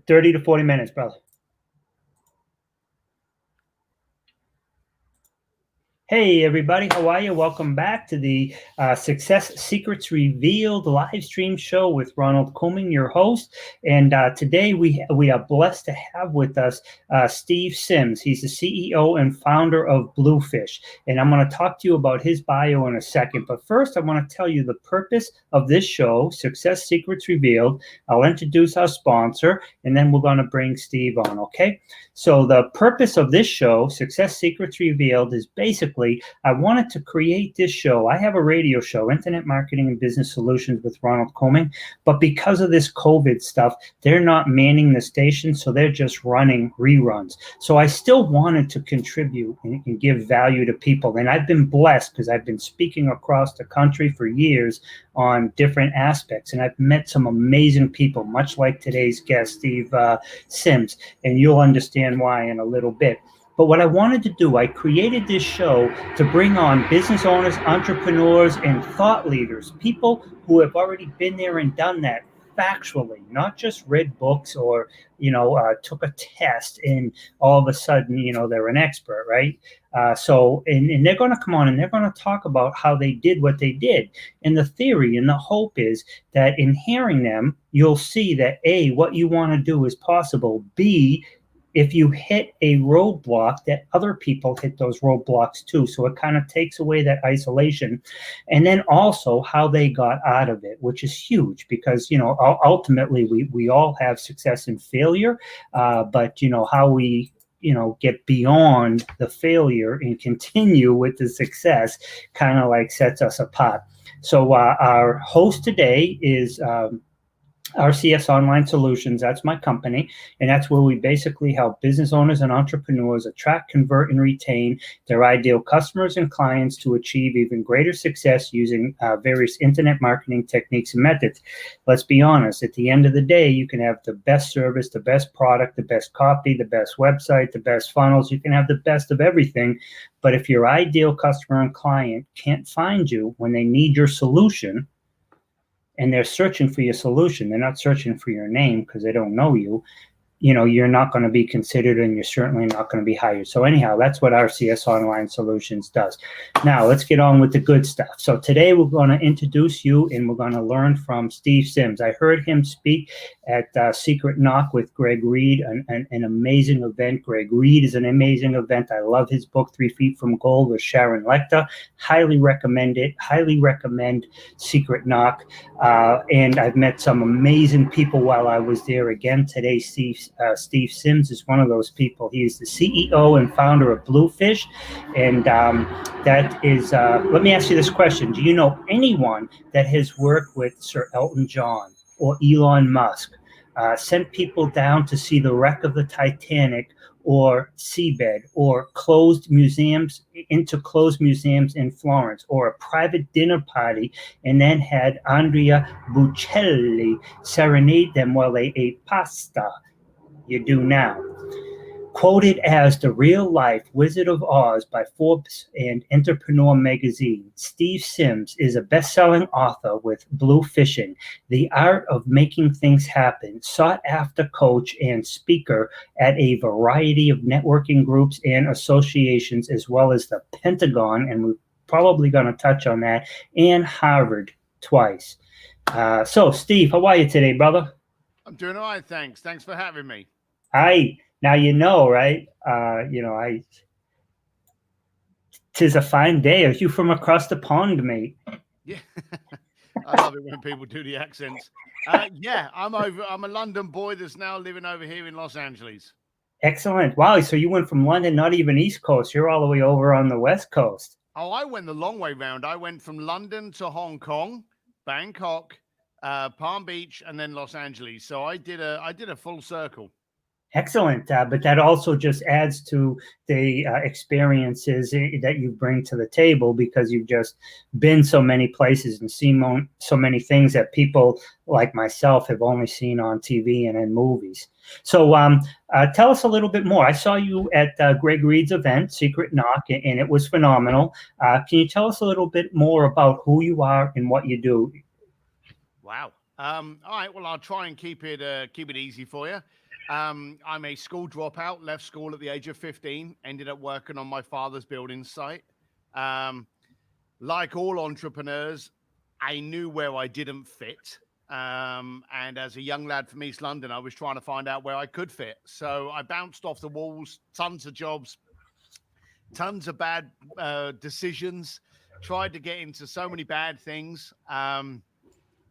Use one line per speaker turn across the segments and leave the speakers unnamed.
30 to 40 minutes, brother. Hey, everybody. How are you? Welcome back to the Success Secrets Revealed live stream show with Ronald Couming, your host. And today we are blessed to have with us Steve Sims. He's the CEO and founder of Bluefish. And I'm going to talk to you about his bio in a second. But first, I want to tell you the purpose of this show, Success Secrets Revealed. I'll introduce our sponsor, and then we're going to bring Steve on, okay? So the purpose of this show, Success Secrets Revealed, is basically I wanted to create this show. I have a radio show, Internet Marketing and Business Solutions with Ronald Couming, but because of this COVID stuff, they're not manning the station, so they're just running reruns. So I still wanted to contribute and give value to people, and I've been blessed because I've been speaking across the country for years on different aspects, and I've met some amazing people, much like today's guest, Steve Sims, and you'll understand why in a little bit. But what I wanted to do, I created this show to bring on business owners, entrepreneurs, and thought leaders, people who have already been there and done that factually, not just read books or, took a test and all of a sudden, they're an expert, right? And they're going to come on and they're going to talk about how they did what they did. And the theory and the hope is that in hearing them, you'll see that A, what you want to do is possible. B, if you hit a roadblock, that other people hit those roadblocks too. So it kind of takes away that isolation. And then also how they got out of it, which is huge because, ultimately we all have success and failure. But how we, get beyond the failure and continue with the success kind of like sets us apart. So our host today is RCS Online Solutions. That's my company, and that's where we basically help business owners and entrepreneurs attract, convert, and retain their ideal customers and clients to achieve even greater success using various internet marketing techniques and methods. Let's be honest, at the end of the day, you can have the best service, the best product, the best copy, the best website, the best funnels. You can have the best of everything, but if your ideal customer and client can't find you when they need your solution, and they're searching for your solution, they're not searching for your name because they don't know you, you're not going to be considered and you're certainly not going to be hired. So anyhow, that's what RCS Online Solutions does. Now, let's get on with the good stuff. So today we're going to introduce you and we're going to learn from Steve Sims. I heard him speak at Secret Knock with Greg Reed, an amazing event. Greg Reed is an amazing event. I love his book, 3 Feet from Gold with Sharon Lechter. Highly recommend it. Highly recommend Secret Knock. And I've met some amazing people while I was there. Again, today, Steve Sims is one of those people. He is the CEO and founder of Bluefish. And that is, let me ask you this question. Do you know anyone that has worked with Sir Elton John or Elon Musk, sent people down to see the wreck of the Titanic or seabed, or closed museums in Florence, or a private dinner party, and then had Andre Bocelli serenade them while they ate pasta? You do now. Quoted as the real-life Wizard of Oz by Forbes and Entrepreneur Magazine, Steve Sims is a best-selling author with BLUEFISHING, The Art of Making Things Happen, sought-after coach and speaker at a variety of networking groups and associations, as well as the Pentagon, and we're probably going to touch on that, and Harvard twice. So, Steve, how are you today, brother?
I'm doing all right, thanks. Thanks for having me.
Hi. Now, right? 'Tis a fine day. Are you from across the pond, mate?
Yeah. I love it when people do the accents. Yeah, I'm a London boy that's now living over here in Los Angeles.
Excellent. Wow. So you went from London, not even East Coast. You're all the way over on the West Coast.
Oh, I went the long way round. I went from London to Hong Kong, Bangkok, Palm Beach, and then Los Angeles. So I did a full circle.
Excellent. But that also just adds to the experiences that you bring to the table, because you've just been so many places and seen so many things that people like myself have only seen on TV and in movies. So tell us a little bit more. I saw you at Greg Reed's event, Secret Knock, and it was phenomenal. Can you tell us a little bit more about who you are and what you do?
Wow. All right. Well, I'll try and keep it easy for you. I'm a school dropout, left school at the age of 15, ended up working on my father's building site. Like all entrepreneurs, I knew where I didn't fit. And as a young lad from East London, I was trying to find out where I could fit. So I bounced off the walls, tons of jobs, tons of bad decisions, tried to get into so many bad things.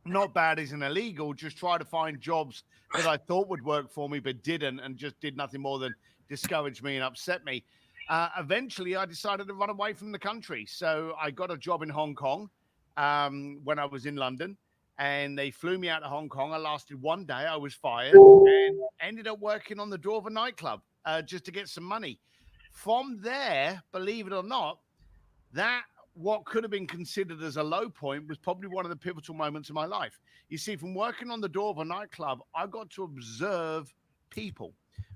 Not bad as in illegal, just try to find jobs that I thought would work for me, but didn't, and just did nothing more than discourage me and upset me. Eventually, I decided to run away from the country. So I got a job in Hong Kong when I was in London, and they flew me out to Hong Kong. I lasted one day. I was fired and ended up working on the door of a nightclub just to get some money. From there, believe it or not, that what could have been considered as a low point was probably one of the pivotal moments of my life. You see, from working on the door of a nightclub, I got to observe people,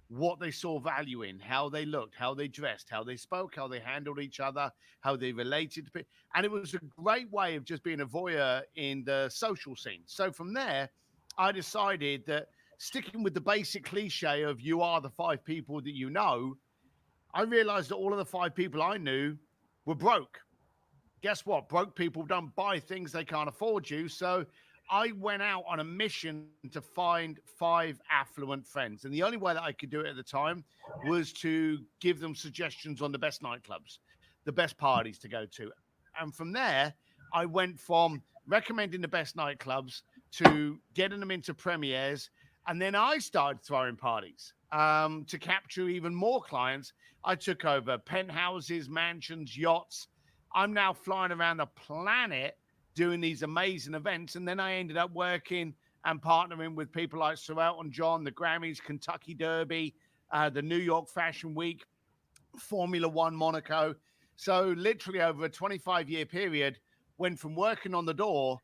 what they saw value in, how they looked, how they dressed, how they spoke, how they handled each other, how they related to people. And it was a great way of just being a voyeur in the social scene. So from there, I decided that sticking with the basic cliche of you are the 5 people that you know, I realized that all of the 5 people I knew were broke. Guess what? Broke people don't buy things they can't afford you. So I went out on a mission to find 5 affluent friends. And the only way that I could do it at the time was to give them suggestions on the best nightclubs, the best parties to go to. And from there, I went from recommending the best nightclubs to getting them into premieres. And then I started throwing parties to capture even more clients. I took over penthouses, mansions, yachts. I'm now flying around the planet doing these amazing events. And then I ended up working and partnering with people like Sir Elton John, the Grammys, Kentucky Derby, the New York Fashion Week, Formula One Monaco. So literally over a 25-year period, went from working on the door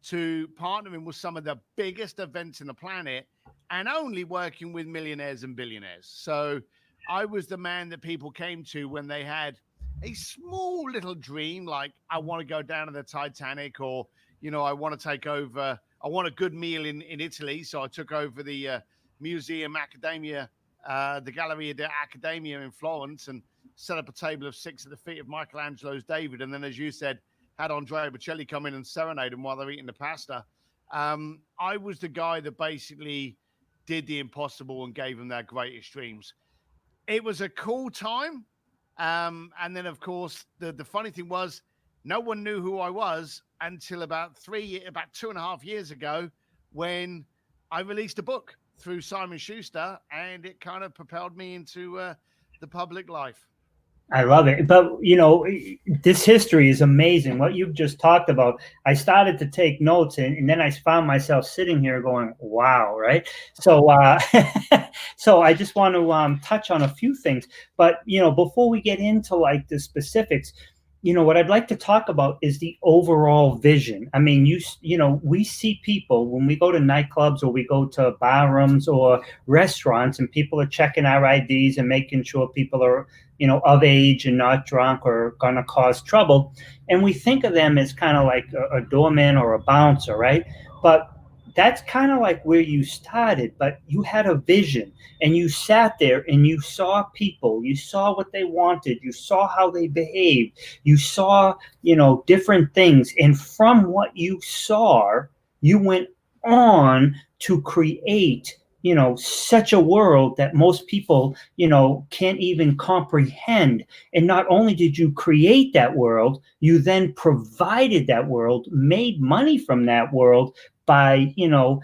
to partnering with some of the biggest events in the planet and only working with millionaires and billionaires. So I was the man that people came to when they had a small little dream, like I want to go down to the Titanic, or, you know, I want to take over, I want a good meal in Italy. So I took over the Museum Accademia, the Galleria dell'Accademia in Florence, and set up a table of 6 at the feet of Michelangelo's David. And then, as you said, had Andre Bocelli come in and serenade them while they're eating the pasta. I was the guy that basically did the impossible and gave them their greatest dreams. It was a cool time. And then, of course, the funny thing was, no one knew who I was until about 2.5 years ago, when I released a book through Simon Schuster, and it kind of propelled me into the public life.
I love it. But, you know, this history is amazing. What you've just talked about, I started to take notes, and then I found myself sitting here going, wow, right? So so I just want to touch on a few things. But, you know, before we get into like the specifics, you know, what I'd like to talk about is the overall vision. I mean, you know, we see people when we go to nightclubs or we go to bar rooms or restaurants, and people are checking our IDs and making sure people are, you know, of age and not drunk or going to cause trouble. And we think of them as kind of like a doorman or a bouncer, right? But that's kind of like where you started, but you had a vision, and you sat there and you saw people, you saw what they wanted, you saw how they behaved, you saw, you know, different things. And from what you saw, you went on to create, you know, such a world that most people, you know, can't even comprehend. And not only did you create that world, you then provided that world, made money from that world by, you know,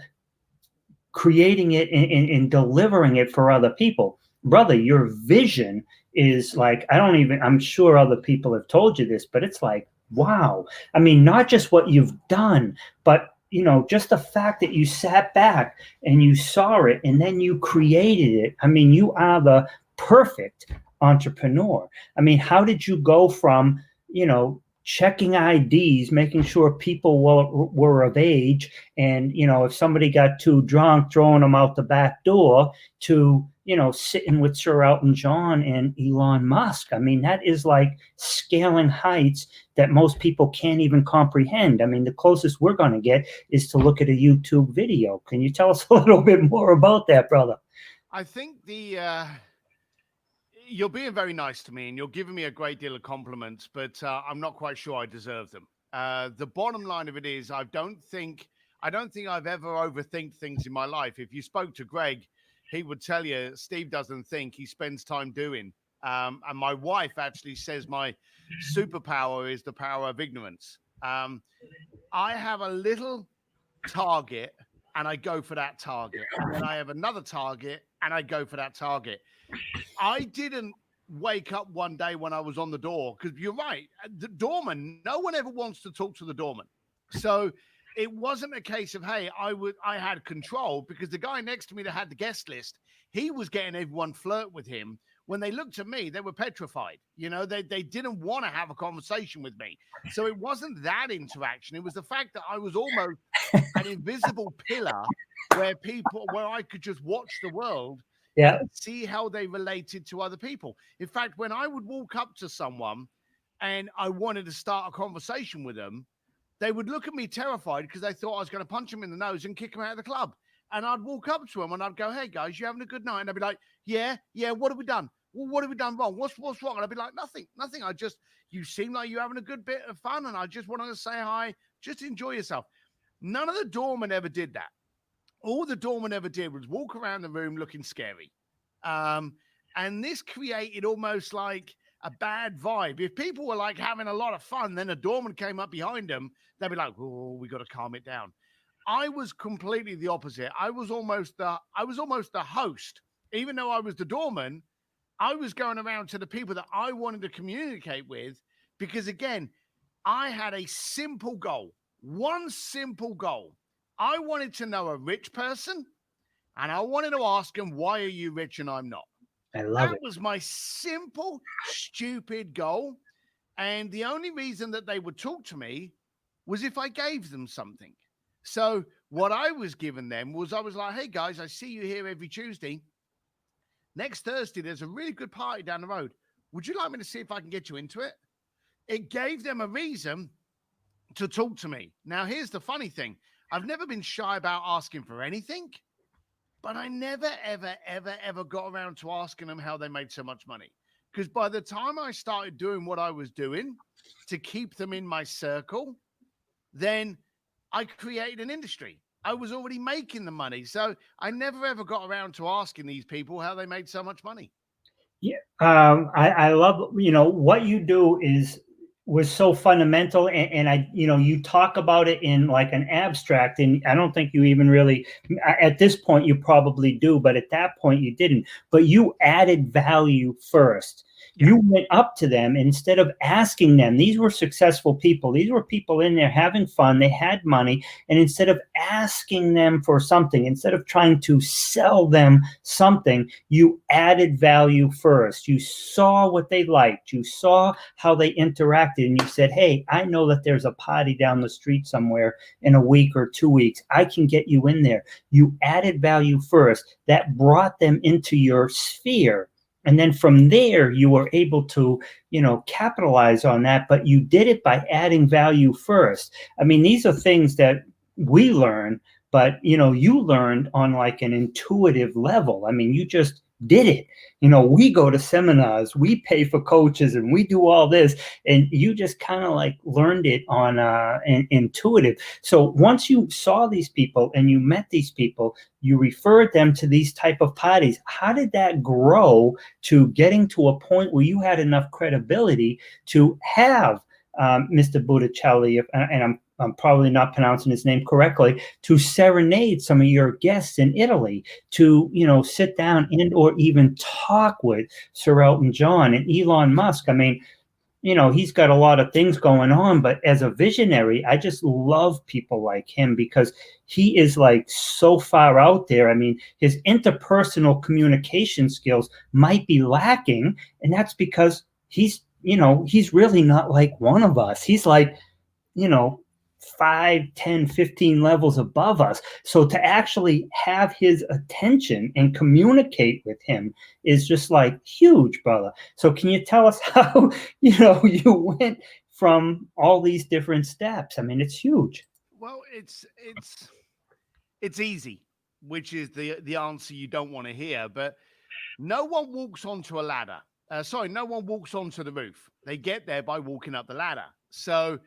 creating it and delivering it for other people. Brother, your vision is like, I'm sure other people have told you this, but it's like, wow. I mean, not just what you've done, but, you know, just the fact that you sat back and you saw it and then you created it. I mean, you are the perfect entrepreneur. I mean, how did you go from, you know, checking IDs, making sure people were of age, and, you know, if somebody got too drunk, throwing them out the back door, to, you know, sitting with Sir Elton John and Elon Musk? I mean, that is like scaling heights that most people can't even comprehend. I mean, the closest we're going to get is to look at a YouTube video. Can you tell us a little bit more about that, brother?
I think you're being very nice to me and you're giving me a great deal of compliments, but I'm not quite sure I deserve them. The bottom line of it is I don't think I've ever overthink things in my life. If you spoke to Greg, he would tell you Steve doesn't think, he spends time doing. And my wife actually says my superpower is the power of ignorance. I have a little target and I go for that target. And then I have another target and I go for that target. I didn't wake up one day when I was on the door, because you're right. The doorman, no one ever wants to talk to the doorman. So it wasn't a case of, hey, I had control, because the guy next to me that had the guest list, he was getting everyone flirt with him. When they looked at me, they were petrified. You know, they didn't want to have a conversation with me. So it wasn't that interaction. It was the fact that I was almost an invisible pillar where I could just watch the world and see how they related to other people. In fact, when I would walk up to someone and I wanted to start a conversation with them, they would look at me terrified because they thought I was going to punch them in the nose and kick them out of the club. And I'd walk up to them and I'd go, hey, guys, you having a good night? And they'd be like, yeah, what have we done? Well, what have we done wrong? What's wrong? And I'd be like, nothing. You seem like you're having a good bit of fun. And I just wanted to say hi. Just enjoy yourself. None of the doormen ever did that. All the doorman ever did was walk around the room looking scary. And this created almost like a bad vibe. If people were like having a lot of fun, then a doorman came up behind them, they'd be like, oh, we got to calm it down. I was completely the opposite. I was almost the host. Even though I was the doorman, I was going around to the people that I wanted to communicate with, because again, I had a simple goal, one simple goal. I wanted to know a rich person, and I wanted to ask them, why are you rich and I'm not?
I love it.
That was my simple, stupid goal. And the only reason that they would talk to me was if I gave them something. So what I was giving them was, I was like, hey guys, I see you here every Tuesday. Next Thursday, there's a really good party down the road. Would you like me to see if I can get you into it? It gave them a reason to talk to me. Now, here's the funny thing. I've never been shy about asking for anything, but I never, ever, ever, ever got around to asking them how they made so much money. Because by the time I started doing what I was doing to keep them in my circle, then I created an industry. I was already making the money. So I never, ever got around to asking these people how they made so much money.
Yeah. I love, what you do was so fundamental. And I, you talk about it in like an abstract, and I don't think you even really, at this point, you probably do, but at that point you didn't, but you added value first. You went up to them instead of asking them. These were successful people. These were people in there having fun. They had money. And instead of asking them for something, instead of trying to sell them something, you added value first. You saw what they liked. You saw how they interacted. And you said, hey, I know that there's a party down the street somewhere in a week or 2 weeks. I can get you in there. You added value first. That brought them into your sphere. And then from there, you were able to, capitalize on that, but you did it by adding value first. I mean, these are things that we learn, but, you learned on like an intuitive level. I mean, you just did it. We go to seminars, we pay for coaches, and we do all this, and you just kind of like learned it on intuitive. So once you saw these people and you met these people, you referred them to these type of parties. How did that grow to getting to a point where you had enough credibility to have Mr. Bocelli, and I'm probably not pronouncing his name correctly, to serenade some of your guests in Italy, to, sit down and or even talk with Sir Elton John and Elon Musk? I mean, he's got a lot of things going on, but as a visionary, I just love people like him because he is like so far out there. I mean, his interpersonal communication skills might be lacking, and that's because he's really not like one of us. He's like, 5, 10, 15 levels above us. So to actually have his attention and communicate with him is just like huge, brother. So can you tell us how, you went from all these different steps? I mean, it's huge.
Well, it's easy. which is the answer you don't want to hear. But no one walks onto a ladder. No one walks onto the roof. They get there by walking up the ladder. So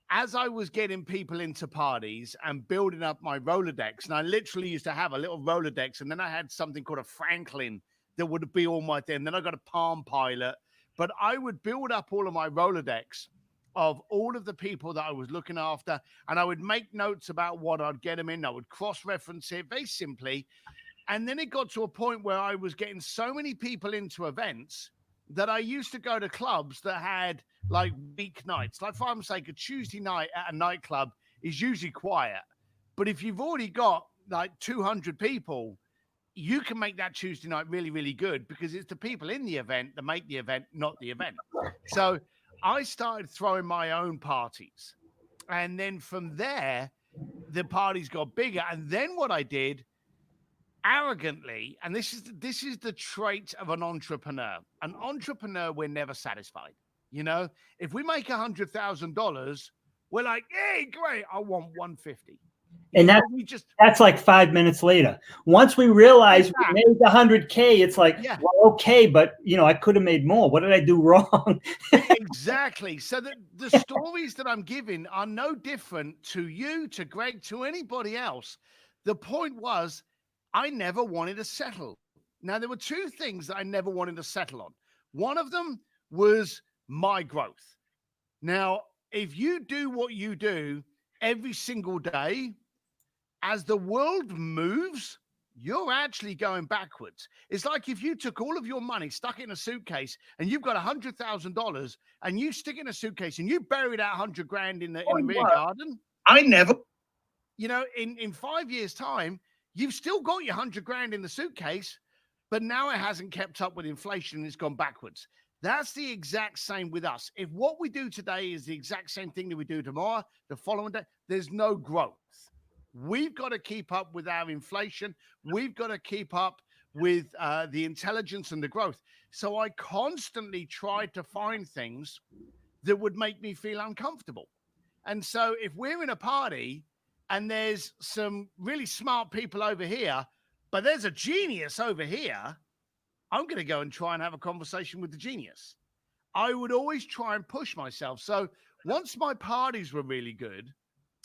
as I was getting people into parties and building up my Rolodex, and I literally used to have a little Rolodex, and then I had something called a Franklin that would be all my thing. Then I got a Palm Pilot, but I would build up all of my Rolodex of all of the people that I was looking after, and I would make notes about what I'd get them in. I would cross-reference it very simply. And then it got to a point where I was getting so many people into events that I used to go to clubs that had like weeknights. Like, for argument's sake, a Tuesday night at a nightclub is usually quiet. But if you've already got like 200 people, you can make that Tuesday night really, really good, because it's the people in the event that make the event, not the event. So I started throwing my own parties. And then from there, the parties got bigger. And then what I did, arrogantly, and this is the trait of an entrepreneur. An entrepreneur, we're never satisfied. You know, if we make $100,000, we're like, hey, great, I want 150.
And that's like 5 minutes later. Once we realize we made the 100K, it's like, well, okay, but I could have made more. What did I do wrong?
Exactly. So the stories that I'm giving are no different to you, to Greg, to anybody else. The point was, I never wanted to settle. Now, there were two things that I never wanted to settle on. One of them was my growth. Now, if you do what you do every single day, as the world moves, you're actually going backwards. It's like if you took all of your money, stuck it in a suitcase, and you've got $100,000, and you stick it in a suitcase and you bury that 100 grand in the rear garden. In 5 years' time, you've still got your 100 grand in the suitcase, but now it hasn't kept up with inflation and it's gone backwards. That's the exact same with us. If what we do today is the exact same thing that we do tomorrow, the following day, there's no growth. We've got to keep up with our inflation. We've got to keep up with the intelligence and the growth. So I constantly tried to find things that would make me feel uncomfortable. And so if we're in a party and there's some really smart people over here, but there's a genius over here, I'm going to go and try and have a conversation with the genius. I would always try and push myself. So once my parties were really good,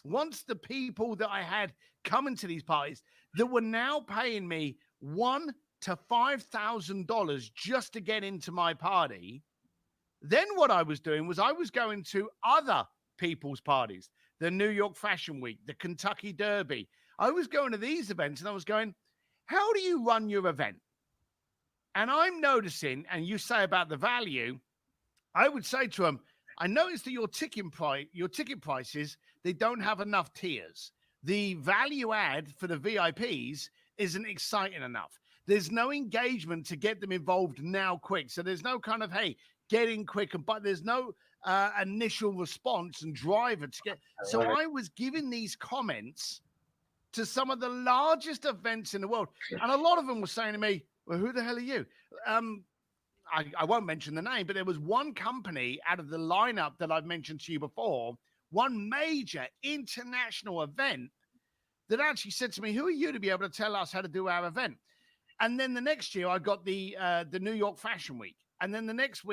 once the people that I had coming to these parties that were now paying me $1,000 to $5,000 just to get into my party, then what I was doing was I was going to other people's parties, the New York Fashion Week, the Kentucky Derby. I was going to these events and I was going, how do you run your event? And I'm noticing, and you say about the value, I would say to them, I noticed that your ticket prices, they don't have enough tiers. The value add for the VIPs isn't exciting enough. There's no engagement to get them involved now quick. So there's no kind of, hey, get in quick, but there's no initial response and driver to get. So I was giving these comments to some of the largest events in the world. And a lot of them were saying to me, well, who the hell are you? I won't mention the name, but there was one company out of the lineup that I've mentioned to you before, one major international event that actually said to me, who are you to be able to tell us how to do our event? And then the next year I got the New York Fashion Week. And then the next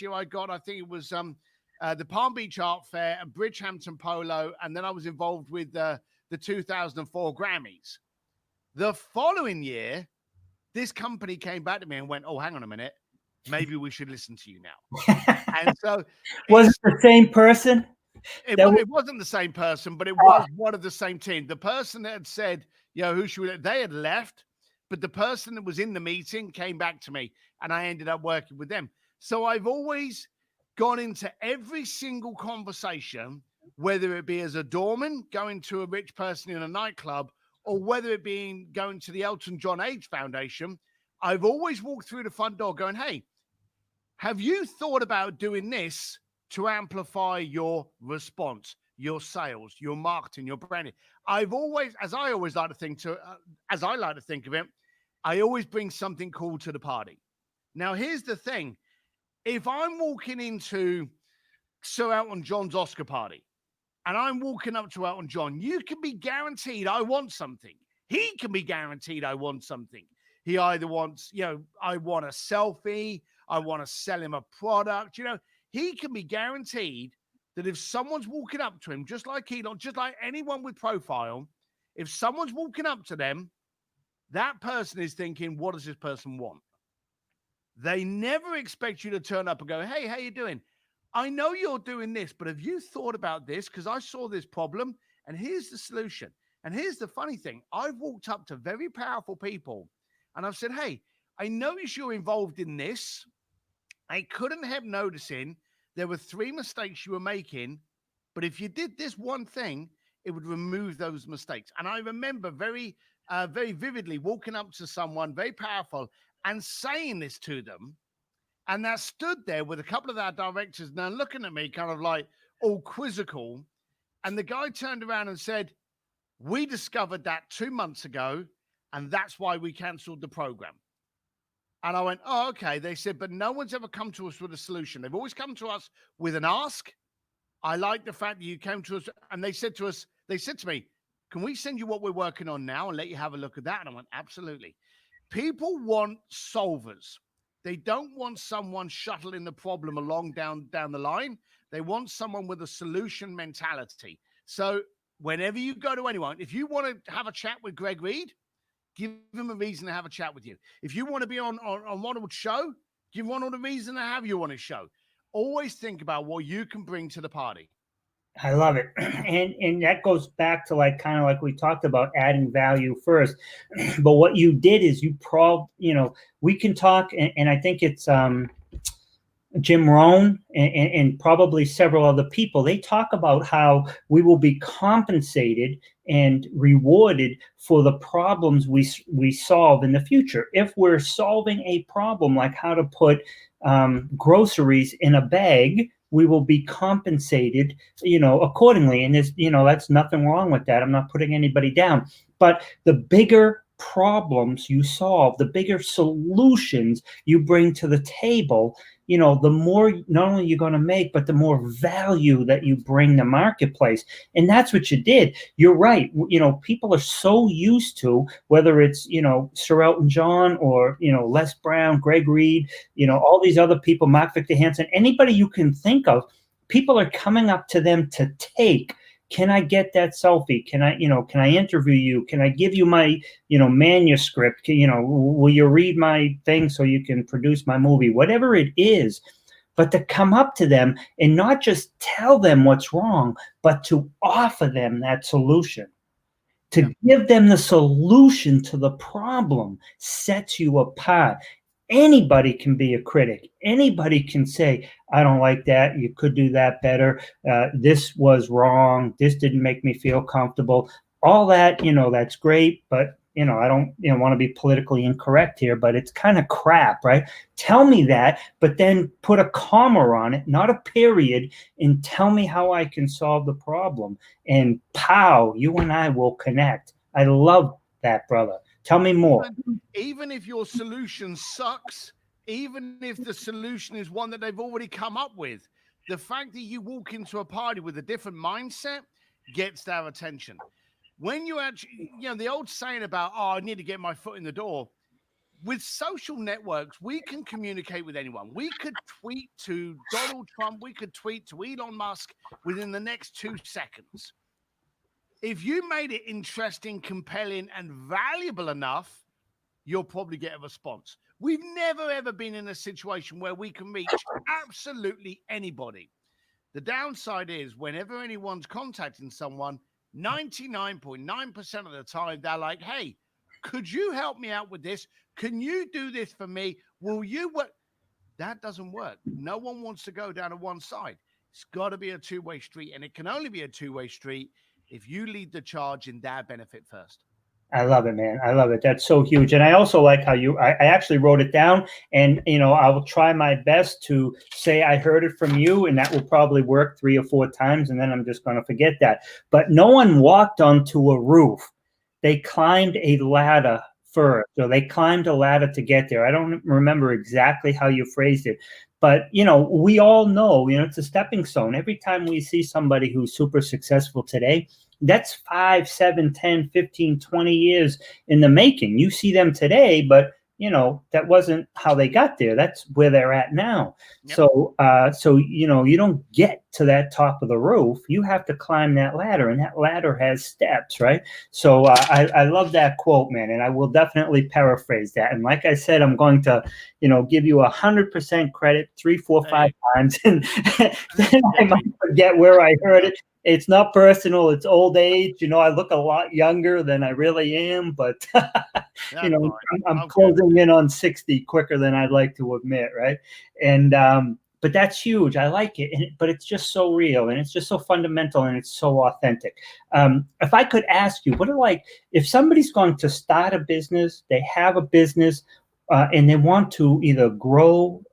year I got, I think it was the Palm Beach Art Fair and Bridgehampton Polo. And then I was involved with the 2004 Grammys. The following year, this company came back to me and went, oh, hang on a minute. Maybe we should listen to you now. And so
was it the same person?
It wasn't the same person, but it was one of the same team. The person that had said, who should we, they had left, but the person that was in the meeting came back to me and I ended up working with them. So I've always gone into every single conversation, whether it be as a doorman going to a rich person in a nightclub, or whether it be going to the Elton John AIDS Foundation, I've always walked through the front door going, hey, have you thought about doing this to amplify your response, your sales, your marketing, your branding? I've always, as I like to think of it, I always bring something cool to the party. Now, here's the thing. If I'm walking into Sir Elton John's Oscar party, and I'm walking up to Elton John, you can be guaranteed I want something. he can be guaranteed I want something. He either wants, I want a selfie, I want to sell him a product. He can be guaranteed that if someone's walking up to him, just like Elon, just like anyone with profile, if someone's walking up to them, that person is thinking, what does this person want? They never expect you to turn up and go, hey, how you doing? I know you're doing this, but have you thought about this? Because I saw this problem and here's the solution. And here's the funny thing. I've walked up to very powerful people and I've said, hey, I notice you're involved in this. I couldn't help noticing there were 3 mistakes you were making, but if you did this one thing, it would remove those mistakes. And I remember very vividly walking up to someone very powerful and saying this to them. And that stood there with a couple of our directors now looking at me kind of like all quizzical. And the guy turned around and said, we discovered that 2 months ago, and that's why we canceled the program. And I went, oh, okay. They said, but no one's ever come to us with a solution. They've always come to us with an ask. I like the fact that you came to us and they said to me, can we send you what we're working on now and let you have a look at that? And I went, absolutely. People want solvers. They don't want someone shuttling the problem along down the line. They want someone with a solution mentality. So whenever you go to anyone, if you want to have a chat with Greg Reed, give him a reason to have a chat with you. If you want to be on Ronald's show, give Ronald a reason to have you on his show. Always think about what you can bring to the party.
I love it. And that goes back to kind of like we talked about adding value first. But what you did is we can talk, and I think it's Jim Rohn and probably several other people. They talk about how we will be compensated and rewarded for the problems we solve in the future. If we're solving a problem like how to put groceries in a bag, we will be compensated, accordingly. And there's, that's nothing wrong with that. I'm not putting anybody down. But the bigger problems you solve, the bigger solutions you bring to the table, the more not only you're going to make, but the more value that you bring the marketplace. And that's what you did. You're right. People are so used to, whether it's, Sir Elton John or, Les Brown, Greg Reed, all these other people, Mark Victor Hansen, anybody you can think of, people are coming up to them to take. Can I get that selfie? Can I interview you? Can I give you my, manuscript? Will you read my thing so you can produce my movie? Whatever it is, but to come up to them and not just tell them what's wrong, but to offer them that solution. To give them the solution to the problem sets you apart. Anybody can be a critic. Anybody can say, I don't like that. You could do that better. This was wrong. This didn't make me feel comfortable. All that, that's great. But, I don't want to be politically incorrect here, but it's kind of crap, right? Tell me that, but then put a comma on it, not a period, and tell me how I can solve the problem. And pow, you and I will connect. I love that, brother. Tell me more.
Even if your solution sucks, even if the solution is one that they've already come up with, the fact that you walk into a party with a different mindset gets their attention. When you actually, the old saying about, I need to get my foot in the door. With social networks, we can communicate with anyone. We could tweet to Donald Trump. We could tweet to Elon Musk within the next 2 seconds. If you made it interesting, compelling, and valuable enough, you'll probably get a response. We've never, ever been in a situation where we can reach absolutely anybody. The downside is whenever anyone's contacting someone, 99.9% of the time, they're like, hey, could you help me out with this? Can you do this for me? Will you work? That doesn't work. No one wants to go down to one side. It's got to be a two-way street, and it can only be a two-way street if you lead the charge in their benefit first.
I love it, man. I love it. That's so huge. And I also like how I actually wrote it down, and, I will try my best to say I heard it from you, and that will probably work 3 or 4 times. And then I'm just going to forget that. But no one walked onto a roof. They climbed a ladder first. So they climbed a ladder to get there. I don't remember exactly how you phrased it, but, we all know, it's a stepping stone. Every time we see somebody who's super successful today, that's 5, 7, 10, 15, 20 years in the making. You see them today, but that wasn't how they got there. That's where they're at now.
Yep.
So you don't get to that top of the roof. You have to climb that ladder, and that ladder has steps, right? So I love that quote, man, and I will definitely paraphrase that. And like I said, I'm going to, give you 100% credit 3, 4, 5 times, and then I might forget where I heard it. It's not personal. It's old age. I look a lot younger than I really am, but I'm closing in on 60 quicker than I'd like to admit, right? And but that's huge. I like it, but it's just so real, and it's just so fundamental, and it's so authentic. If I could ask you, if somebody's going to start a business, they have a business, and they want to either grow,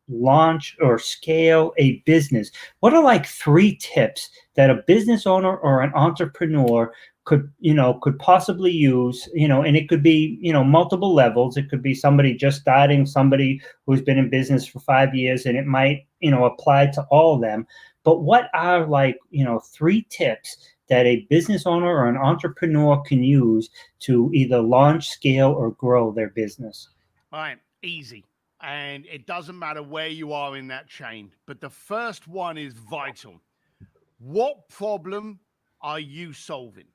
launch, or scale a business, what are 3 tips that a business owner or an entrepreneur could possibly use, and it could be, multiple levels. It could be somebody just starting, somebody who's been in business for 5 years, and it might, apply to all of them. But what are 3 tips that a business owner or an entrepreneur can use to either launch, scale, or grow their business?
All right, easy. And it doesn't matter where you are in that chain, but the first one is vital. What problem are you solving?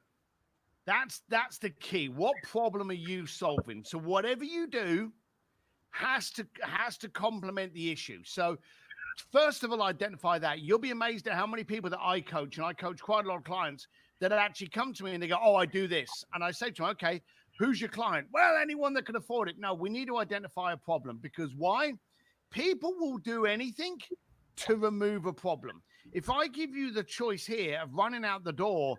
That's the key. What problem are you solving? So whatever you do has to complement the issue. So first of all, identify that. You'll be amazed at how many people that I coach, and I coach quite a lot of clients that actually come to me and they go, "Oh, I do this." And I say to them, "Okay, who's your client?" "Well, anyone that can afford it." No, we need to identify a problem, because why? People will do anything to remove a problem. If I give you the choice here of running out the door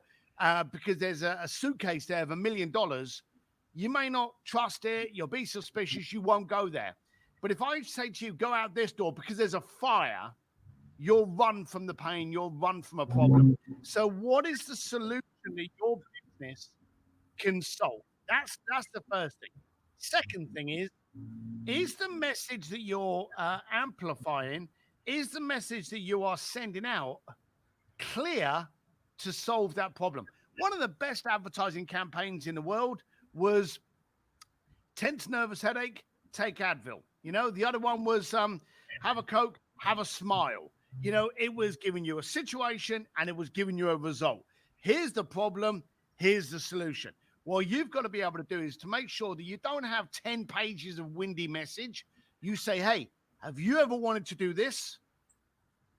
because there's a suitcase there of $1 million, you may not trust it. You'll be suspicious. You won't go there. But if I say to you, go out this door because there's a fire, you'll run from the pain. You'll run from a problem. So what is the solution that your business can solve? That's the first thing. Second thing is the message that you're amplifying, is the message that you are sending out clear to solve that problem? One of the best advertising campaigns in the world was tense nervous headache, take Advil. The other one was have a Coke, have a smile. It was giving you a situation and it was giving you a result. Here's the problem, here's the solution. What you've got to be able to do is to make sure that you don't have 10 pages of windy message. You say, "Hey, have you ever wanted to do this?"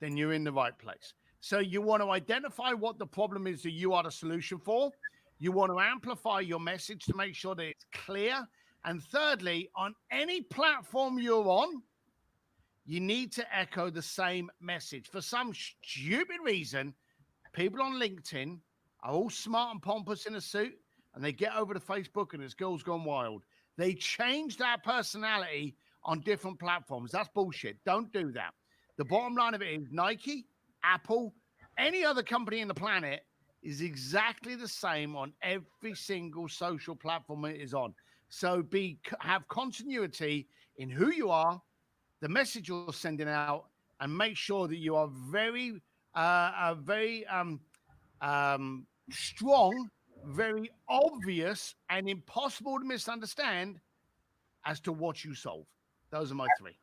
Then you're in the right place. So you want to identify what the problem is that you are the solution for. You want to amplify your message to make sure that it's clear. And thirdly, on any platform you're on, you need to echo the same message. For some stupid reason, people on LinkedIn are all smart and pompous in a suit, and they get over to Facebook and it's Girls Gone Wild. They change that personality on different platforms. That's bullshit. Don't do that. The bottom line of it is Nike, Apple, any other company in the planet is exactly the same on every single social platform it is on. So have continuity in who you are, the message you're sending out, and make sure that you are very strong, very obvious, and impossible to misunderstand as to what you solve. Those are my 3.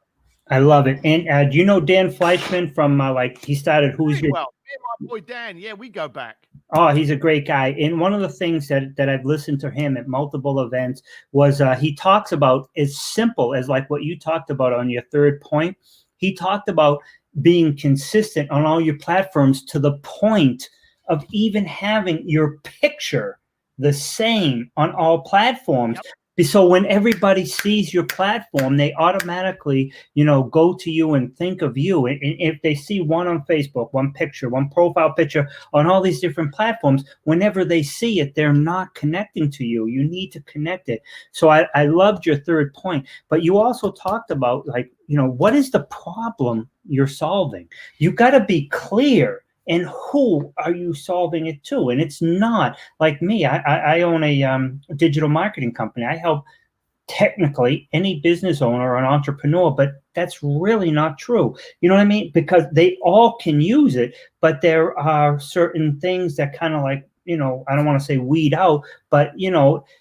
I love it. And do you know Dan Fleischman from he started Who's Your...
Well, me and my boy Dan, yeah, we go back.
Oh, he's a great guy. And one of the things that I've listened to him at multiple events was he talks about as simple as what you talked about on your third point. He talked about being consistent on all your platforms to the point of even having your picture the same on all platforms. Yep. So when everybody sees your platform, they automatically, go to you and think of you. And if they see one on Facebook, one picture, one profile picture on all these different platforms, whenever they see it, they're not connecting to you. You need to connect it. So I loved your third point. But you also talked about, what is the problem you're solving? You got to be clear. And who are you solving it to? And it's not like me. I own a digital marketing company. I help technically any business owner or an entrepreneur, but that's really not true. You know what I mean? Because they all can use it, but there are certain things that kind of I don't want to say weed out, but,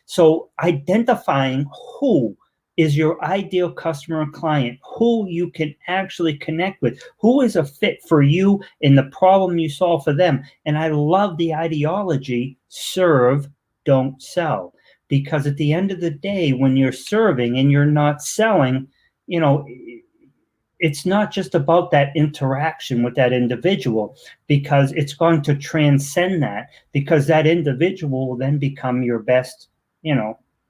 so identifying who is your ideal customer or client, who you can actually connect with, who is a fit for you in the problem you solve for them. And I love the ideology, serve, don't sell. Because at the end of the day, when you're serving and you're not selling, it's not just about that interaction with that individual, because it's going to transcend that, because that individual will then become your best,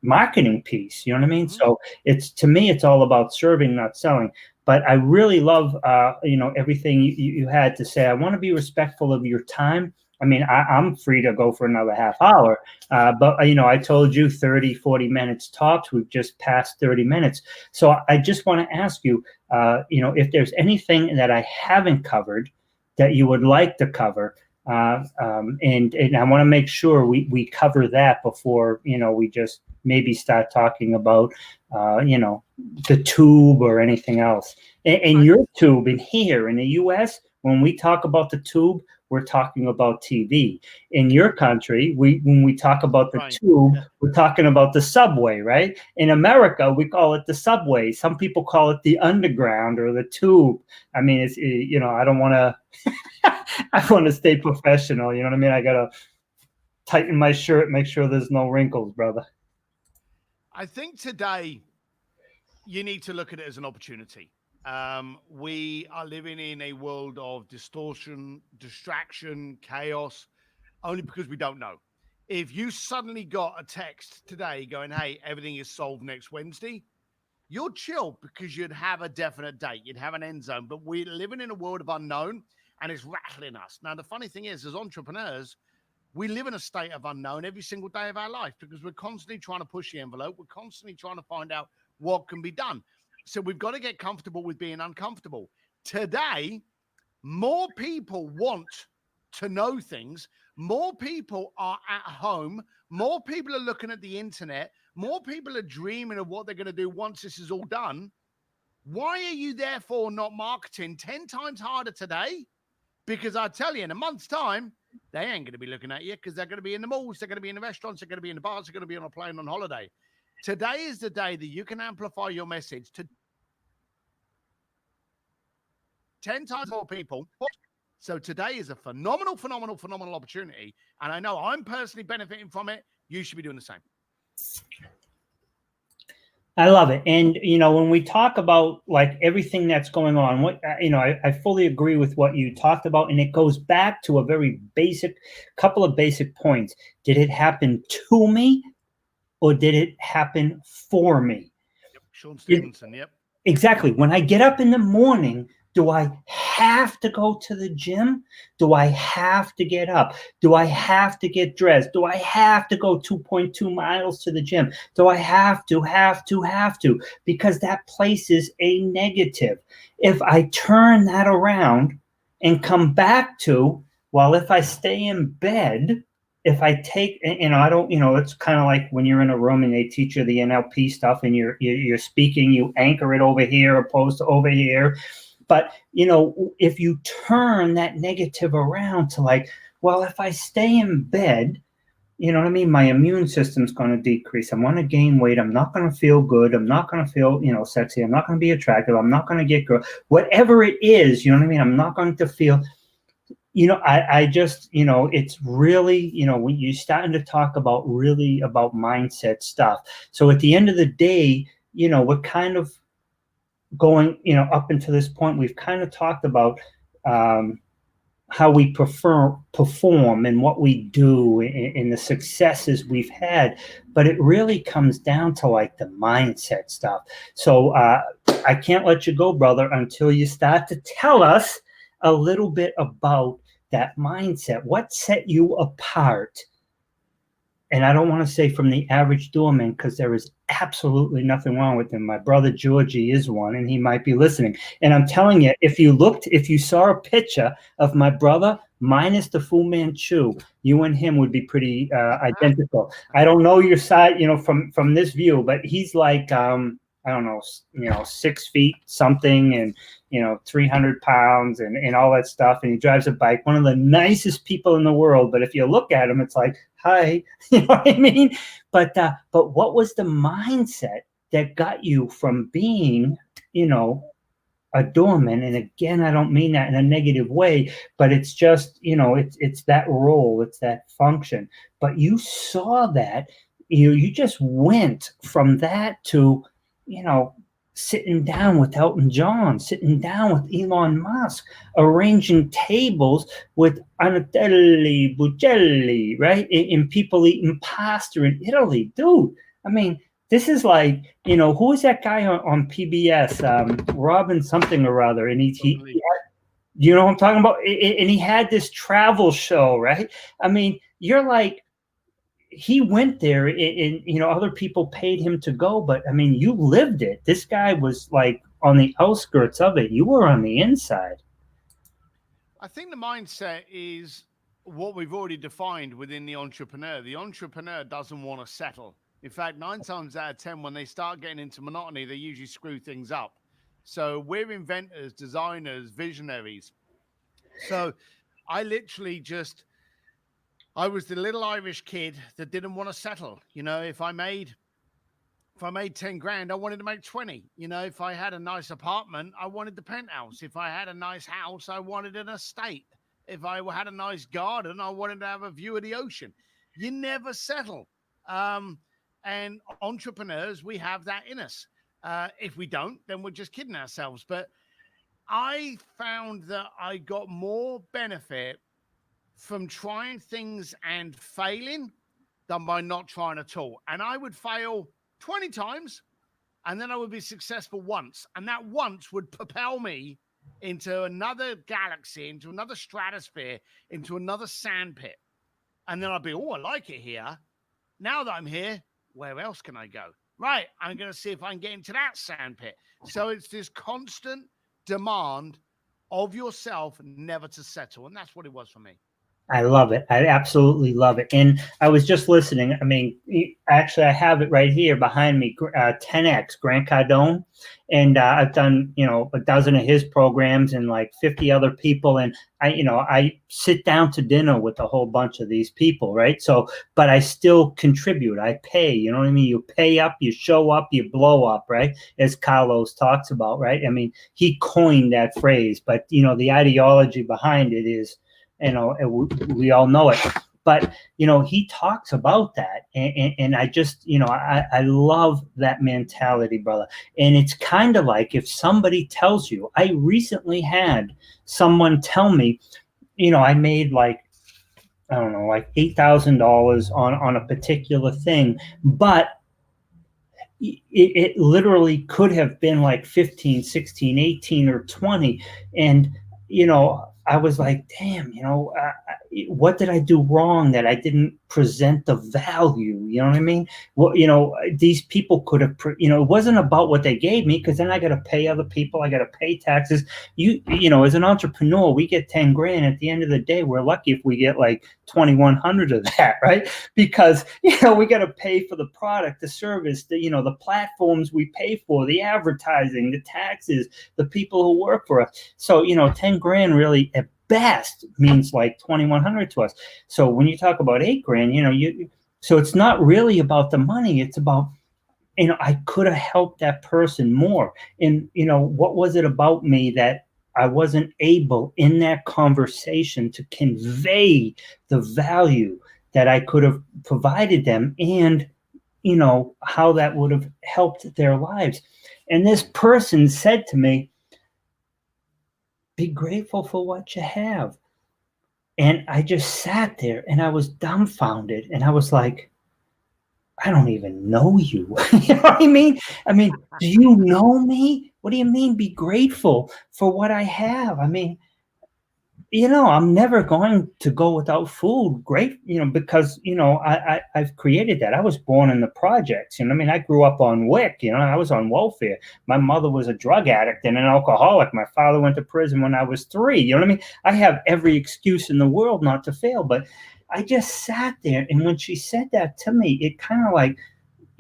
marketing piece. You know what I mean?
Mhm.
So to me, it's all about serving, not selling. But I really love, everything you had to say. I want to be respectful of your time. I mean, I'm free to go for another half hour, but, I told you 30, 40 minutes tops. We've just passed 30 minutes. So I just want to ask you, if there's anything that I haven't covered that you would like to cover, and I want to make sure we cover that before, we just maybe start talking about, the tube or anything else. And your tube in here in the US, when we talk about the tube, we're talking about TV. In your country, when we talk about the tube, we're talking about the subway, right? In America, we call it the subway. Some people call it the underground or the tube. I mean, it's, I don't want to, I want to stay professional. You know what I mean? I got to tighten my shirt, make sure there's no wrinkles, brother.
I think today you need to look at it as an opportunity. We are living in a world of distortion, distraction, chaos, only because we don't know. If you suddenly got a text today going, hey, everything is solved next Wednesday, you'll chill because you'd have a definite date. You'd have an end zone. But we're living in a world of unknown, and it's rattling us. Now, the funny thing is, as entrepreneurs, we live in a state of unknown every single day of our life because we're constantly trying to push the envelope. We're constantly trying to find out what can be done. So we've got to get comfortable with being uncomfortable. Today, more people want to know things. More people are at home. More people are looking at the internet. More people are dreaming of what they're going to do once this is all done. Why are you therefore not marketing 10 times harder today? Because I tell you, in a month's time, they ain't going to be looking at you because they're going to be in the malls, they're going to be in the restaurants, they're going to be in the bars, they're going to be on a plane on holiday. Today is the day that you can amplify your message to 10 times more people. So today is a phenomenal opportunity. And I know I'm personally benefiting from it. You should be doing the same.
I love it. And, when we talk about like everything that's going on, what, I fully agree with what you talked about. And it goes back to a very couple of basic points. Did it happen to me or did it happen for me?
Yep. Sean Stevenson. Yep.
Exactly. When I get up in the morning, do I have to go to the gym? Do I have to get up? Do I have to get dressed? Do I have to go 2.2 miles to the gym? Do I have to? Because that places a negative. If I turn that around and come back to, well, if I stay in bed, if I take, I don't, it's kind of like when you're in a room and they teach you the NLP stuff and you're speaking, you anchor it over here opposed to over here. But, if you turn that negative around to like, well, if I stay in bed, you know what I mean? My immune system's going to decrease. I'm going to gain weight. I'm not going to feel good. I'm not going to feel, sexy. I'm not going to be attractive. I'm not going to get girl. Whatever it is, you know what I mean? I'm not going to feel, I just, it's really, when you're starting to talk about mindset stuff. So at the end of the day, we're kind of going, up until this point, we've kind of talked about how we perform and what we do and the successes we've had, but it really comes down to like the mindset stuff. So I can't let you go, brother, until you start to tell us a little bit about that mindset. What set you apart? And I don't want to say from the average doorman, because there is absolutely nothing wrong with him. My brother Georgie is one, and he might be listening. And I'm telling you, if you saw a picture of my brother minus the Fu Manchu, you and him would be pretty identical. I don't know your side, from this view, but he's like I don't know, 6 feet something and, 300 pounds and all that stuff. And he drives a bike, one of the nicest people in the world. But if you look at him, it's like, hi, you know what I mean? But what was the mindset that got you from being, a doorman? And again, I don't mean that in a negative way, but it's just, it's that role, it's that function. But you saw that, you just went from that to, sitting down with Elton John, sitting down with Elon Musk, arranging tables with Andre Bocelli, right? And people eating pasta in Italy. Dude, I mean, this is like, who is that guy on PBS? Robin something or other. And he you know what I'm talking about? And he had this travel show, right? I mean, you're like, he went there and other people paid him to go, but I mean, you lived it. This guy was like on the outskirts of it. You were on the inside.
I think the mindset is what we've already defined within the entrepreneur. The entrepreneur doesn't want to settle. In fact, 9 times out of 10, when they start getting into monotony, they usually screw things up. So we're inventors, designers, visionaries. So I literally I was the little Irish kid that didn't want to settle. If I made 10 grand, I wanted to make 20. If I had a nice apartment, I wanted the penthouse. If I had a nice house, I wanted an estate. If I had a nice garden, I wanted to have a view of the ocean. You never settle. And entrepreneurs, we have that in us. If we don't, then we're just kidding ourselves. But I found that I got more benefit from trying things and failing than by not trying at all. And I would fail 20 times and then I would be successful once. And that once would propel me into another galaxy, into another stratosphere, into another sandpit. And then I'd be, oh, I like it here. Now that I'm here, where else can I go? Right, I'm going to see if I can get into that sandpit. So it's this constant demand of yourself never to settle. And that's what it was for me.
I love it. I absolutely love it. And I was just listening. I mean, actually, I have it right here behind me, 10X, Grant Cardone. And I've done, a dozen of his programs and like 50 other people. And I sit down to dinner with a whole bunch of these people, right? So, but I still contribute. I pay, you know what I mean? You pay up, you show up, you blow up, right? As Carlos talks about, right? I mean, he coined that phrase, but, the ideology behind it is, we all know it, but, he talks about that. And I just, I love that mentality, brother. And it's kind of like if somebody tells you, I recently had someone tell me, I made like, I don't know, like $8,000 on a particular thing, but it literally could have been like 15, 16, 18 or 20. And, I was like, damn, what did I do wrong that I didn't present the value? You know what I mean? Well, these people could have, it wasn't about what they gave me, because then I got to pay other people. I got to pay taxes. As an entrepreneur, we get 10 grand. At the end of the day, we're lucky if we get like 2,100 of that, right? Because, we got to pay for the product, the service, the platforms we pay for, the advertising, the taxes, the people who work for us. So, 10 grand really at best means like 2,100 to us. So when you talk about 8 grand, so it's not really about the money. It's about, I could have helped that person more. And, what was it about me that I wasn't able in that conversation to convey the value that I could have provided them, and, how that would have helped their lives. And this person said to me, be grateful for what you have. And I just sat there and I was dumbfounded. And I was like, I don't even know you. You know what I mean? I mean, do you know me? What do you mean be grateful for what I have? I mean, I'm never going to go without food. Great, because, I've created that. I was born in the projects. I grew up on WIC, I was on welfare. My mother was a drug addict and an alcoholic. My father went to prison when I was 3. You know what I mean? I have every excuse in the world not to fail, but I just sat there. And when she said that to me, it kind of like,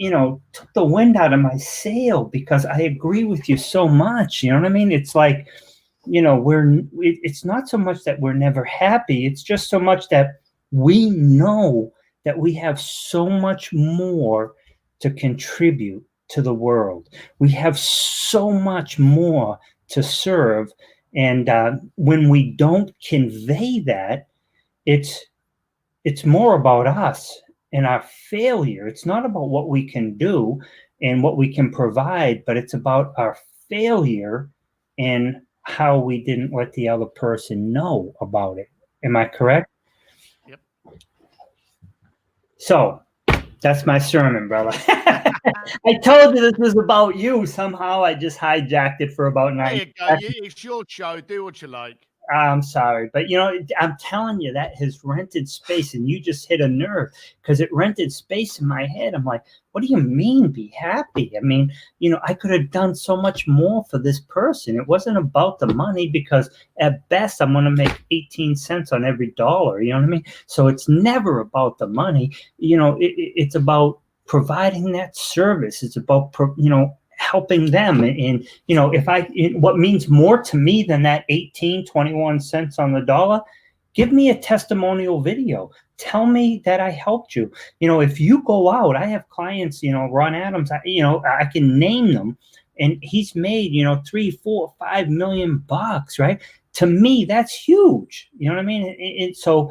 took the wind out of my sail, because I agree with you so much. You know what I mean? It's like, it's not so much that we're never happy. It's just so much that we know that we have so much more to contribute to the world. We have so much more to serve. And when we don't convey that, it's more about us and our failure. It's not about what we can do and what we can provide, but it's about our failure and how we didn't let the other person know about it. Am I correct?
Yep.
So that's my sermon, brother. I told you this was about you. Somehow I just hijacked it for about 9
There you go. It's your show. Do what you like.
I'm sorry, but I'm telling you, that has rented space, and you just hit a nerve, because it rented space in my head. I'm like, what do you mean be happy? I mean, I could have done so much more for this person. It wasn't about the money, because at best I'm going to make 18 cents on every dollar. You know what I mean? So it's never about the money. It's about providing that service. It's about, helping them. And what means more to me than that 21 cents on the dollar, give me a testimonial video. Tell me that I helped you. If you go out, I have clients, Ron Adams, I can name them, and he's made, 3, 4, 5 million bucks, right? To me, that's huge. You know what I mean? And so,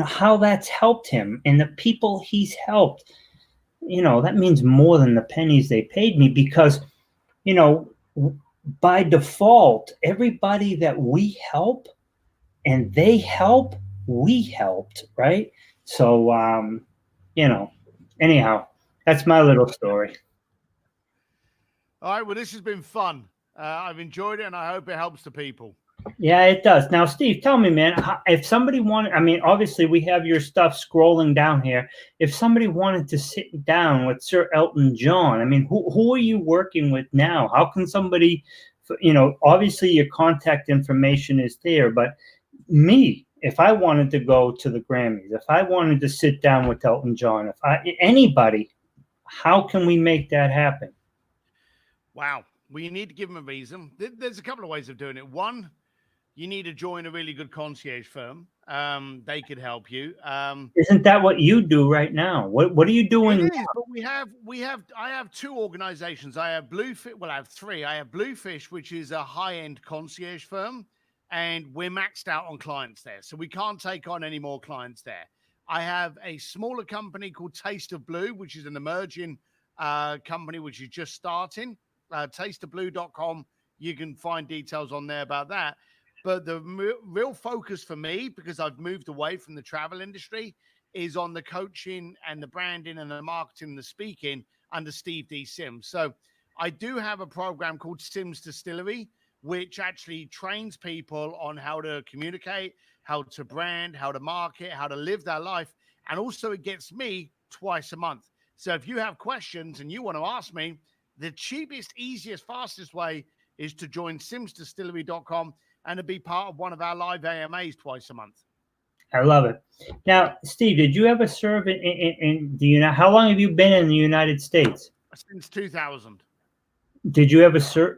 how that's helped him and the people he's helped, that means more than the pennies they paid me, because, by default, everybody that we help and they help, we helped, right? So, anyhow, that's my little story.
All right. Well, this has been fun. I've enjoyed it, and I hope it helps the people.
Yeah, it does. Now, Steve, tell me, man, if somebody wanted, obviously we have your stuff scrolling down here. If somebody wanted to sit down with Sir Elton John, who are you working with now? How can somebody, obviously your contact information is there, but me, if I wanted to go to the Grammys, if I wanted to sit down with Elton John, anybody, how can we make that happen?
Wow. Well, you need to give them a reason. There's a couple of ways of doing it. One, you need to join a really good concierge firm. They could help you.
Isn't that what you do right now? What are you doing?
It is, but I have 2 organizations. I have Bluefish. Well, I have 3. I have Bluefish, which is a high-end concierge firm, and we're maxed out on clients there. So we can't take on any more clients there. I have a smaller company called Taste of Blue, which is an emerging company, which is just starting. Tasteofblue.com. You can find details on there about that. But the real focus for me, because I've moved away from the travel industry, is on the coaching and the branding and the marketing and the speaking under Steve D. Sims. So I do have a program called Sims Distillery, which actually trains people on how to communicate, how to brand, how to market, how to live their life. And also it gets me twice a month. So if you have questions and you want to ask me, the cheapest, easiest, fastest way is to join simsdistillery.com and to be part of one of our live AMAs twice a month.
I love it. Now, Steve, did you ever serve in the United? How long have you been in the United States?
Since 2000.
Did you ever serve?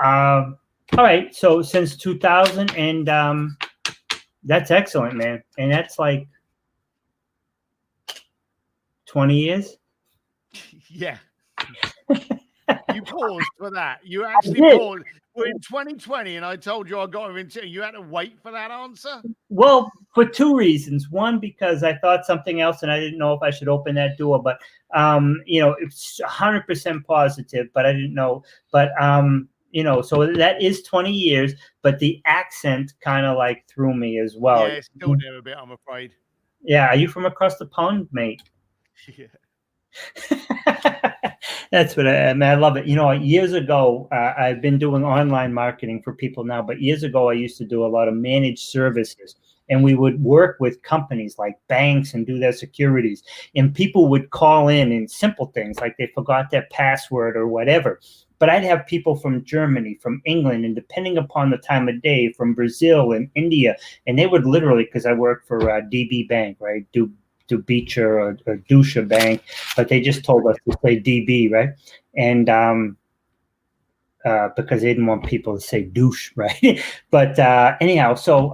All right. So since 2000, and that's excellent, man. And that's like 20 years.
Yeah. You paused for that. You actually paused. We're in 2020, and I told you I got him into. You had to wait for that answer.
Well, for 2 reasons. One, because I thought something else, and I didn't know if I should open that door. But it's 100% positive, but I didn't know. But so that is 20 years. But the accent kind of like threw me as well.
Yeah, it's still there a bit, I'm afraid.
Yeah, are you from across the pond, mate?
Yeah.
That's what I love it. Years ago, I've been doing online marketing for people now, but years ago, I used to do a lot of managed services, and we would work with companies like banks and do their securities, and people would call in simple things like they forgot their password or whatever. But I'd have people from Germany, from England, and depending upon the time of day, from Brazil and India, and they would literally, because I work for DB Bank, right, Dubeach or Dusha Bank, but they just told us to say DB, right? And because they didn't want people to say douche, right? But anyhow, so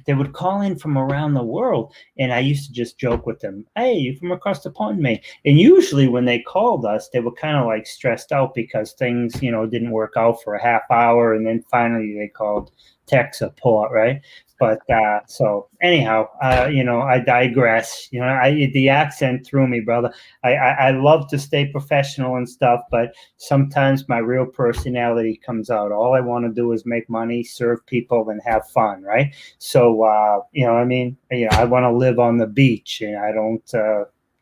they would call in from around the world, and I used to just joke with them, "Hey, you from across the pond, mate?" And usually when they called us, they were kind of like stressed out because things, you know, didn't work out for a half hour, and then finally they called tech support, right? But so anyhow, you know, I digress. You know, the accent threw me, brother. I love to stay professional and stuff, but sometimes my real personality comes out. All I want to do is make money, serve people, and have fun, right? So, you know, I mean, you know, I want to live on the beach, and I don't,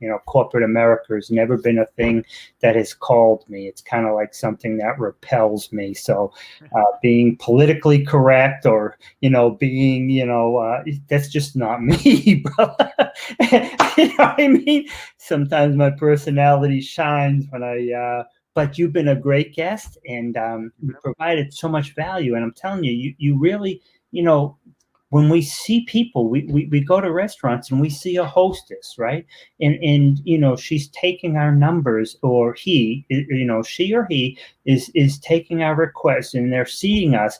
you know, corporate America has never been a thing that has called me. It's kind of like something that repels me. So being politically correct or, you know, being, you know, that's just not me, brother. You know what I mean? Sometimes my personality shines when but you've been a great guest, and you provided so much value. And I'm telling you, you really, you know, when we see people, we go to restaurants and we see a hostess, right? And you know, she's taking our numbers, or he, you know, she or he is taking our requests, and they're seeing us.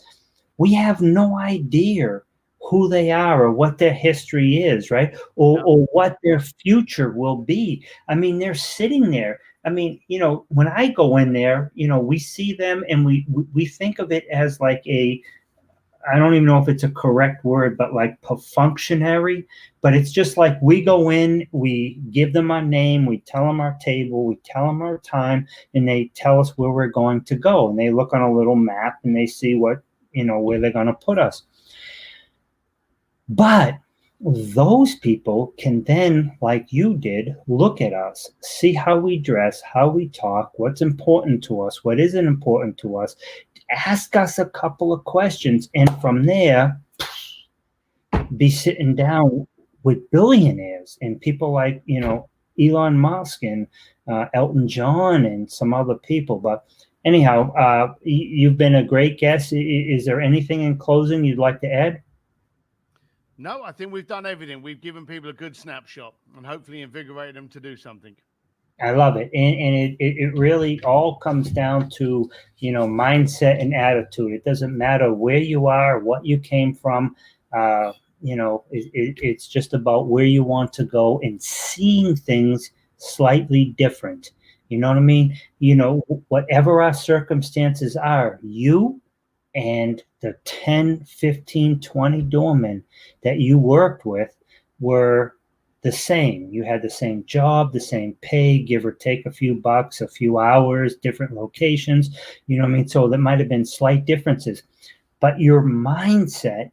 We have no idea who they are or what their history is, right? Or what their future will be. I mean, they're sitting there. I mean, you know, when I go in there, you know, we see them and we think of it as like I don't even know if it's a correct word, but like perfunctionary. But it's just like we go in, we give them our name, we tell them our table, we tell them our time, and they tell us where we're going to go. And they look on a little map and they see what, you know, where they're going to put us. But those people can then, like you did, look at us, see how we dress, how we talk, what's important to us, what isn't important to us, ask us a couple of questions, and from there, be sitting down with billionaires and people like, you know, Elon Musk and Elton John and some other people. But anyhow, you've been a great guest. Is there anything in closing you'd like to add?
No, I think we've done everything. We've given people a good snapshot and hopefully invigorated them to do something.
I love it. And it really all comes down to, you know, mindset and attitude. It doesn't matter where you are, what you came from. You know, it's just about where you want to go and seeing things slightly different. You know what I mean? You know, whatever our circumstances are, you and the 10, 15, 20 doormen that you worked with were the same. You had the same job, the same pay, give or take a few bucks, a few hours, different locations. You know what I mean? So there might have been slight differences, but your mindset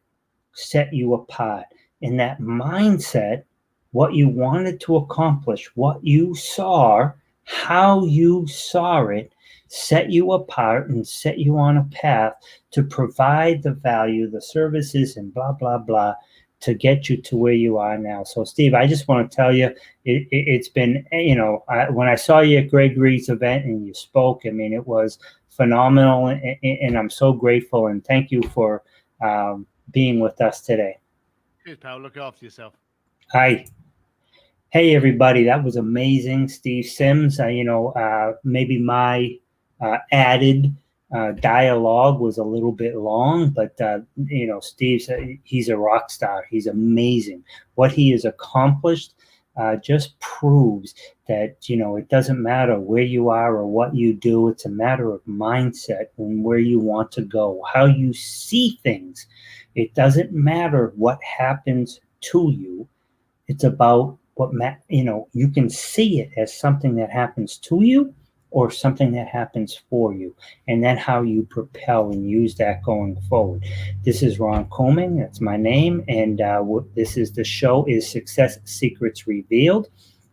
set you apart. And that mindset, what you wanted to accomplish, what you saw, how you saw it, set you apart and set you on a path to provide the value, the services, and blah, blah, blah, to get you to where you are now. So, Steve, I just want to tell you, it's been, you know, when I saw you at Gregory's event and you spoke, I mean, it was phenomenal, and I'm so grateful, and thank you for being with us today.
Cheers, pal. Look after yourself.
Hi. Hey, everybody. That was amazing. Steve Sims. You know, maybe my added dialogue was a little bit long, but, you know, he's a rock star. He's amazing. What he has accomplished just proves that, you know, it doesn't matter where you are or what you do. It's a matter of mindset and where you want to go, how you see things. It doesn't matter what happens to you. It's about what, you know, you can see it as something that happens to you or something that happens for you, and then how you propel and use that going forward. This is Ron Couming. That's my name. And the show is Success Secrets Revealed.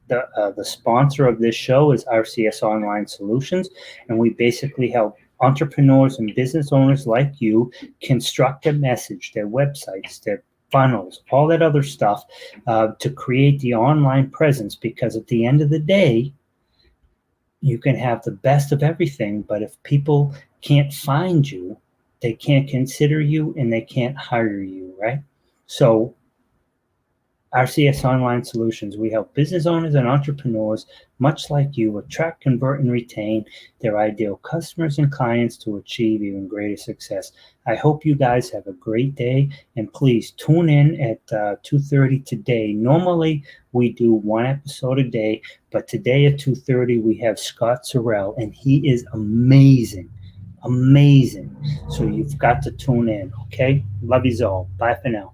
The sponsor of this show is RCS Online Solutions, and we basically help entrepreneurs and business owners like you construct a message, their websites, their funnels, all that other stuff, to create the online presence. Because at the end of the day, you can have the best of everything, but if people can't find you, they can't consider you and they can't hire you, right? So RCS Online Solutions. We help business owners and entrepreneurs, much like you, attract, convert, and retain their ideal customers and clients to achieve even greater success. I hope you guys have a great day, and please tune in at 2:30 today. Normally, we do one episode a day, but today at 2:30, we have Scott Sorrell, and he is amazing. Amazing. So you've got to tune in, okay? Love you all. Bye for now.